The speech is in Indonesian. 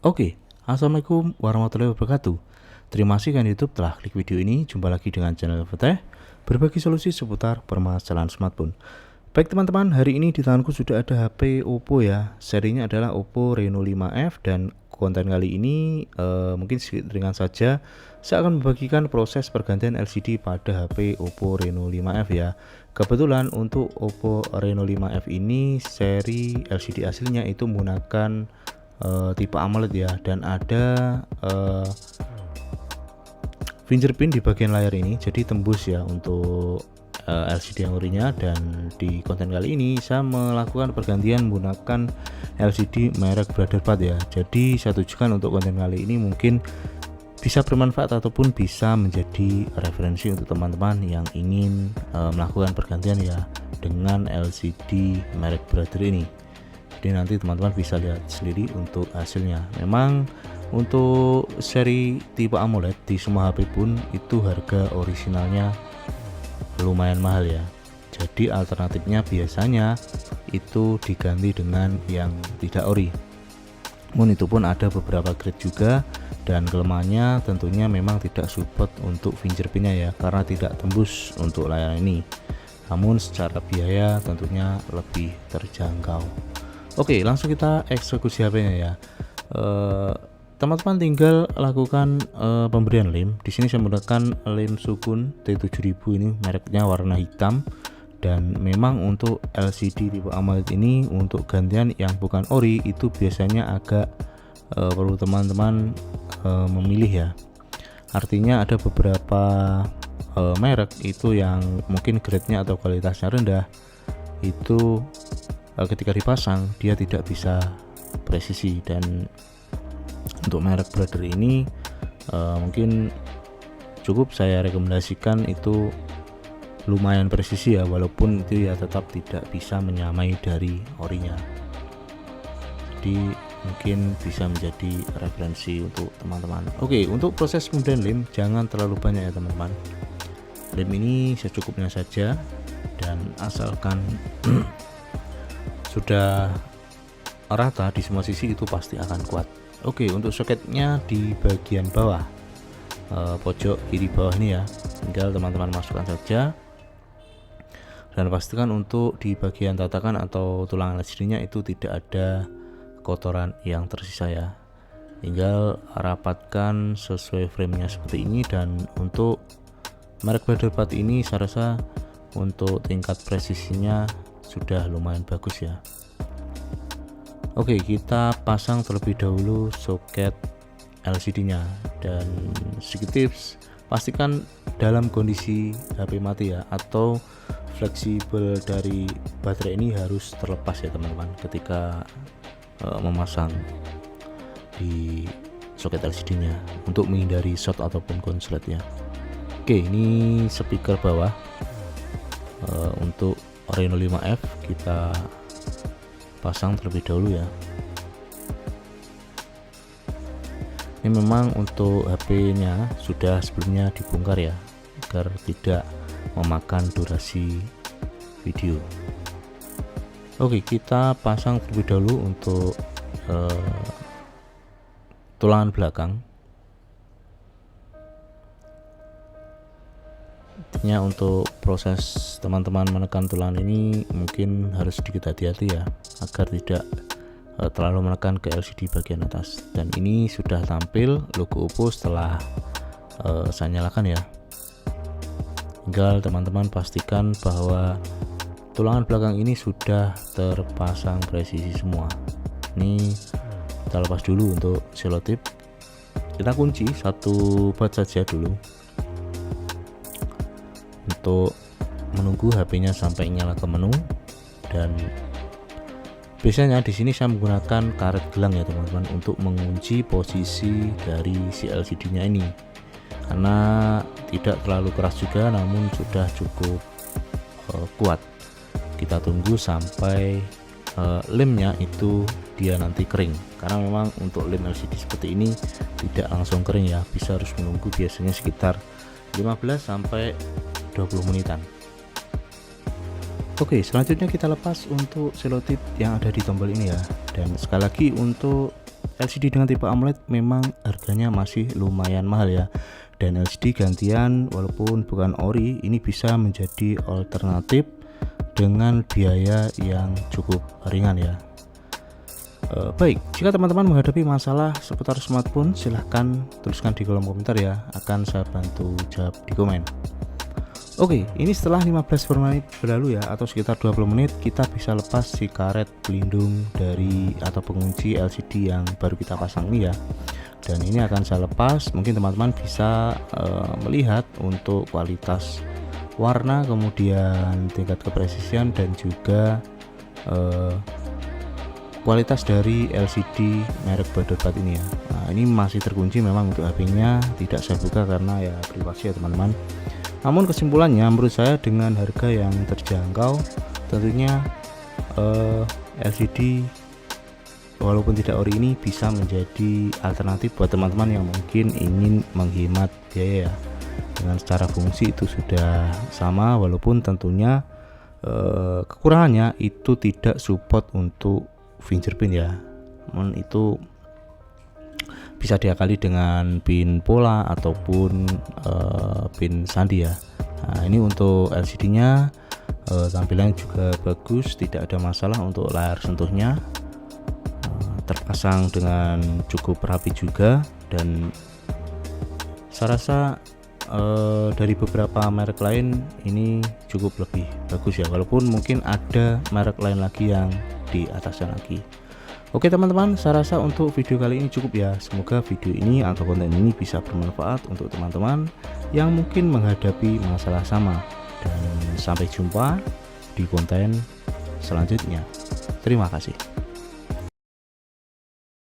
Oke, assalamualaikum warahmatullahi wabarakatuh. Terima kasih kan YouTube telah klik video ini. Jumpa lagi dengan channel Fateh, berbagi solusi seputar permasalahan smartphone. Baik teman-teman, hari ini di tanganku sudah ada HP Oppo ya. Serinya adalah Oppo Reno 5F dan konten kali ini mungkin sedikit ringan saja. Saya akan membagikan proses pergantian LCD pada HP Oppo Reno 5F ya. Kebetulan untuk Oppo Reno 5F ini seri LCD aslinya itu menggunakan tipe AMOLED ya, dan ada fingerprint di bagian layar ini, jadi tembus ya untuk LCD yang orinya. Dan di konten kali ini saya melakukan pergantian menggunakan LCD merek Brotherpath ya. Jadi saya tujukan untuk konten kali ini mungkin bisa bermanfaat ataupun bisa menjadi referensi untuk teman-teman yang ingin melakukan pergantian ya dengan LCD merek Brother ini. Jadi nanti teman-teman bisa lihat sendiri untuk hasilnya. Memang untuk seri tipe AMOLED di semua HP pun itu harga originalnya lumayan mahal ya. Jadi alternatifnya biasanya itu diganti dengan yang tidak ori. Namun itu pun ada beberapa grade juga, dan kelemahannya tentunya memang tidak support untuk fingerprintnya ya, karena tidak tembus untuk layar ini. Namun secara biaya tentunya lebih terjangkau. Oke, langsung kita eksekusi HP-nya ya. Teman-teman tinggal lakukan pemberian lem. Di sini saya menggunakan lem Sukun T7000, ini mereknya warna hitam. Dan memang untuk LCD tipe AMOLED ini untuk gantian yang bukan ori itu biasanya agak perlu teman-teman memilih ya. Artinya ada beberapa merek itu yang mungkin grade-nya atau kualitasnya rendah, itu ketika dipasang dia tidak bisa presisi. Dan untuk merek Brother ini mungkin cukup saya rekomendasikan itu lumayan presisi ya, walaupun itu ya tetap tidak bisa menyamai dari orinya. Jadi mungkin bisa menjadi referensi untuk teman-teman. Oke, untuk proses pemberian lem jangan terlalu banyak ya teman-teman. Lem ini secukupnya saja, dan asalkan sudah rata di semua sisi itu pasti akan kuat. Oke, untuk soketnya di bagian bawah, pojok kiri bawah ini ya, tinggal teman-teman masukkan saja. Dan pastikan untuk di bagian tatakan atau tulang LCD-nya itu tidak ada kotoran yang tersisa ya. Tinggal rapatkan sesuai frame-nya seperti ini. Dan untuk merek Brotherpath ini saya rasa untuk tingkat presisinya sudah lumayan bagus ya. Oke, kita pasang terlebih dahulu soket LCD-nya. Dan sedikit tips, pastikan dalam kondisi HP mati ya, atau fleksibel dari baterai ini harus terlepas ya teman-teman ketika memasang di soket LCD-nya untuk menghindari short ataupun konslet ya. Oke, ini speaker bawah untuk Reno 5F kita pasang terlebih dahulu ya. Ini memang untuk HP-nya sudah sebelumnya dibongkar ya, agar tidak memakan durasi video. Oke, kita pasang terlebih dahulu untuk tulangan belakang. Intinya untuk proses teman-teman menekan tulangan ini mungkin harus sedikit hati-hati ya, agar tidak terlalu menekan ke LCD bagian atas. Dan ini sudah tampil logo Oppo setelah saya nyalakan ya. Tinggal teman-teman pastikan bahwa tulangan belakang ini sudah terpasang presisi semua. Ini kita lepas dulu untuk selotip. Kita kunci satu bat saja dulu untuk menunggu HP-nya sampai nyala ke menu. Dan biasanya di sini saya menggunakan karet gelang ya teman-teman untuk mengunci posisi dari si LCD-nya ini, karena tidak terlalu keras juga namun sudah cukup kuat. Kita tunggu sampai lemnya itu dia nanti kering, karena memang untuk lem LCD seperti ini tidak langsung kering ya, bisa harus menunggu biasanya sekitar 15 sampai 20 menitan. Oke, selanjutnya kita lepas untuk selotip yang ada di tombol ini ya. Dan sekali lagi untuk LCD dengan tipe AMOLED memang harganya masih lumayan mahal ya, dan LCD gantian walaupun bukan ori ini bisa menjadi alternatif dengan biaya yang cukup ringan ya. Baik, jika teman-teman menghadapi masalah seputar smartphone, silahkan tuliskan di kolom komentar ya, akan saya bantu jawab di komen. Oke, ini setelah 15 menit berlalu ya, atau sekitar 20 menit, kita bisa lepas si karet pelindung dari atau pengunci LCD yang baru kita pasang ini ya. Dan ini akan saya lepas, mungkin teman-teman bisa melihat untuk kualitas warna, kemudian tingkat kepresisian, dan juga kualitas dari LCD merek Brotherpath ini ya. Nah, ini masih terkunci memang untuk HP-nya, tidak saya buka karena ya privasi ya teman-teman. Namun kesimpulannya menurut saya dengan harga yang terjangkau, tentunya LCD walaupun tidak ori ini bisa menjadi alternatif buat teman-teman yang mungkin ingin menghemat biaya ya. Dengan secara fungsi itu sudah sama, walaupun tentunya kekurangannya itu tidak support untuk fingerprint ya, namun itu bisa diakali dengan pin pola ataupun pin sandi ya. Nah, ini untuk LCD nya tampilannya juga bagus, tidak ada masalah untuk layar sentuhnya, terpasang dengan cukup rapi juga, dan saya rasa dari beberapa merek lain ini cukup lebih bagus ya, walaupun mungkin ada merek lain lagi yang di atasnya lagi. Oke teman-teman, saya rasa untuk video kali ini cukup ya. Semoga video ini atau konten ini bisa bermanfaat untuk teman-teman yang mungkin menghadapi masalah sama, dan sampai jumpa di konten selanjutnya. Terima kasih.